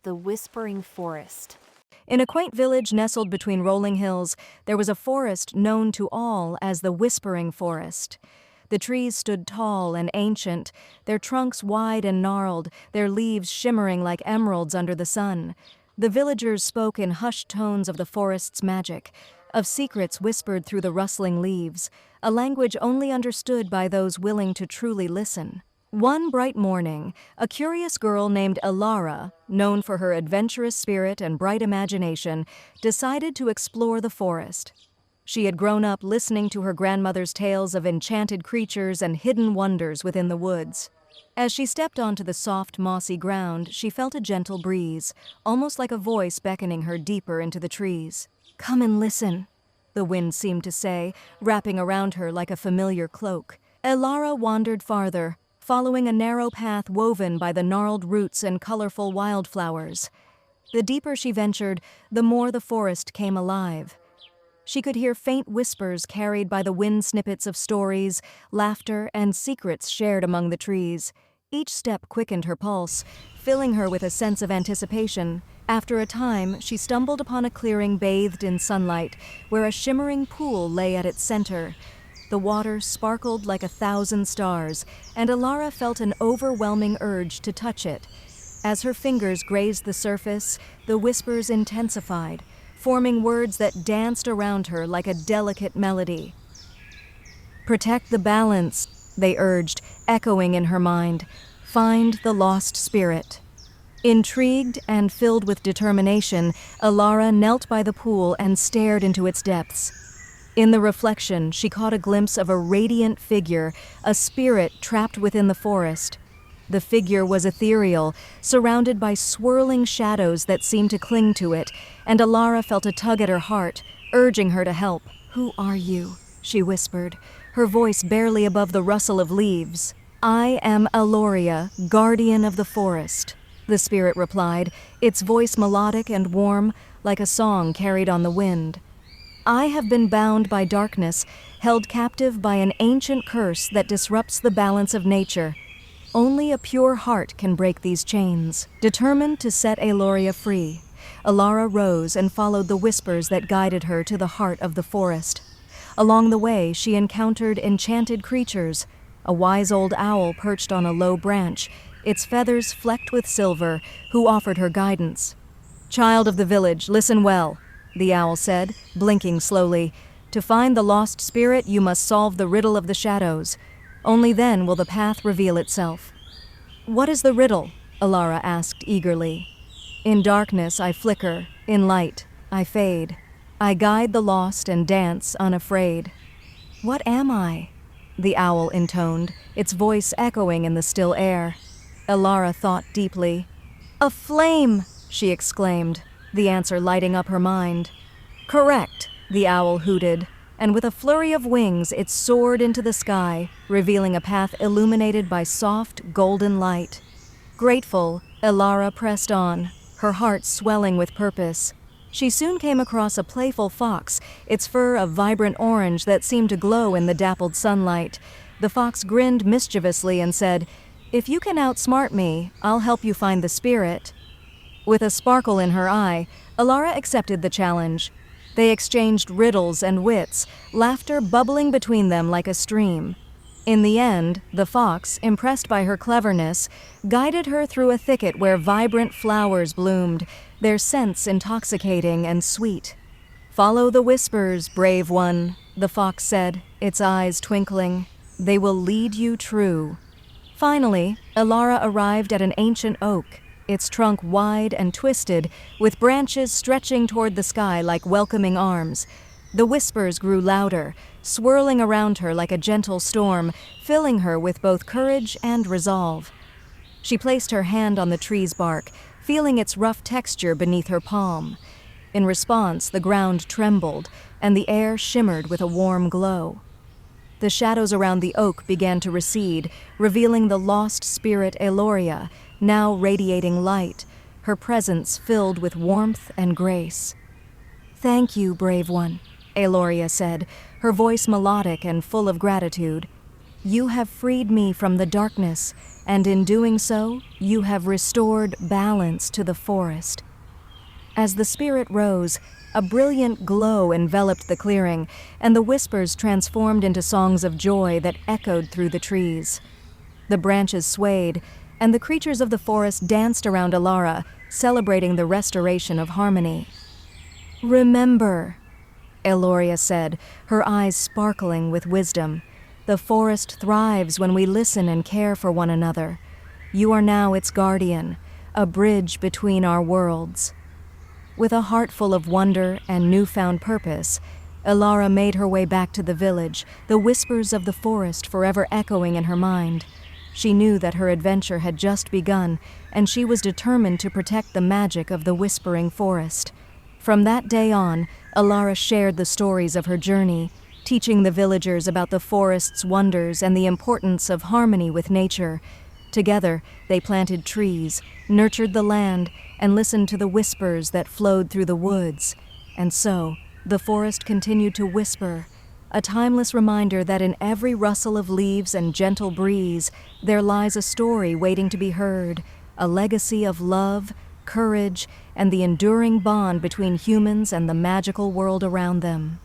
The Whispering Forest. In a quaint village nestled between rolling hills, there was a forest known to all as the Whispering Forest. The trees stood tall and ancient, their trunks wide and gnarled, their leaves shimmering like emeralds under the sun. The villagers spoke in hushed tones of the forest's magic, of secrets whispered through the rustling leaves, a language only understood by those willing to truly listen. One bright morning, a curious girl named Elara, known for her adventurous spirit and bright imagination, decided to explore the forest. She had grown up listening to her grandmother's tales of enchanted creatures and hidden wonders within the woods. As she stepped onto the soft, mossy ground, she felt a gentle breeze, almost like a voice beckoning her deeper into the trees. "Come and listen," the wind seemed to say, wrapping around her like a familiar cloak. Elara wandered farther, following a narrow path woven by the gnarled roots and colorful wildflowers. The deeper she ventured, the more the forest came alive. She could hear faint whispers carried by the wind snippets of stories, laughter, and secrets shared among the trees. Each step quickened her pulse, filling her with a sense of anticipation. After a time, she stumbled upon a clearing bathed in sunlight, where a shimmering pool lay at its center. The water sparkled like 1,000 stars, and Elara felt an overwhelming urge to touch it. As her fingers grazed the surface, the whispers intensified, forming words that danced around her like a delicate melody. "Protect the balance," they urged, echoing in her mind. "Find the lost spirit." Intrigued and filled with determination, Elara knelt by the pool and stared into its depths. In the reflection, she caught a glimpse of a radiant figure, a spirit trapped within the forest. The figure was ethereal, surrounded by swirling shadows that seemed to cling to it, and Elara felt a tug at her heart, urging her to help. "Who are you?" she whispered, her voice barely above the rustle of leaves. "I am Aeloria, guardian of the forest," the spirit replied, its voice melodic and warm, like a song carried on the wind. "I have been bound by darkness, held captive by an ancient curse that disrupts the balance of nature. Only a pure heart can break these chains." Determined to set Aeloria free, Elara rose and followed the whispers that guided her to the heart of the forest. Along the way, she encountered enchanted creatures, a wise old owl perched on a low branch, its feathers flecked with silver, who offered her guidance. "Child of the village, listen well," the owl said, blinking slowly. "To find the lost spirit, you must solve the riddle of the shadows. Only then will the path reveal itself." "What is the riddle?" Elara asked eagerly. "In darkness I flicker, in light I fade. I guide the lost and dance unafraid." "What am I?" the owl intoned, its voice echoing in the still air. Elara thought deeply. "A flame!" she exclaimed, the answer lighting up her mind. "Correct," the owl hooted, and with a flurry of wings it soared into the sky, revealing a path illuminated by soft, golden light. Grateful, Elara pressed on, her heart swelling with purpose. She soon came across a playful fox, its fur a vibrant orange that seemed to glow in the dappled sunlight. The fox grinned mischievously and said, "If you can outsmart me, I'll help you find the spirit." With a sparkle in her eye, Elara accepted the challenge. They exchanged riddles and wits, laughter bubbling between them like a stream. In the end, the fox, impressed by her cleverness, guided her through a thicket where vibrant flowers bloomed, their scents intoxicating and sweet. "Follow the whispers, brave one," the fox said, its eyes twinkling. "They will lead you true." Finally, Elara arrived at an ancient oak, its trunk wide and twisted, with branches stretching toward the sky like welcoming arms. The whispers grew louder, swirling around her like a gentle storm, filling her with both courage and resolve. She placed her hand on the tree's bark, feeling its rough texture beneath her palm. In response, the ground trembled, and the air shimmered with a warm glow. The shadows around the oak began to recede, revealing the lost spirit Aeloria, now radiating light, her presence filled with warmth and grace. "Thank you, brave one," Aeloria said, her voice melodic and full of gratitude. "You have freed me from the darkness and in doing so, you have restored balance to the forest. As the spirit rose, a brilliant glow enveloped the clearing, and the whispers transformed into songs of joy that echoed through the trees. The branches swayed, and the creatures of the forest danced around Elara, celebrating the restoration of harmony. "Remember," Aeloria said, her eyes sparkling with wisdom, "the forest thrives when we listen and care for one another. You are now its guardian, a bridge between our worlds." With a heart full of wonder and newfound purpose, Elara made her way back to the village, the whispers of the forest forever echoing in her mind. She knew that her adventure had just begun, and she was determined to protect the magic of the whispering forest. From that day on, Elara shared the stories of her journey, teaching the villagers about the forest's wonders and the importance of harmony with nature. Together, they planted trees, nurtured the land, and listened to the whispers that flowed through the woods. And so, the forest continued to whisper, a timeless reminder that in every rustle of leaves and gentle breeze, there lies a story waiting to be heard, a legacy of love, courage, and the enduring bond between humans and the magical world around them.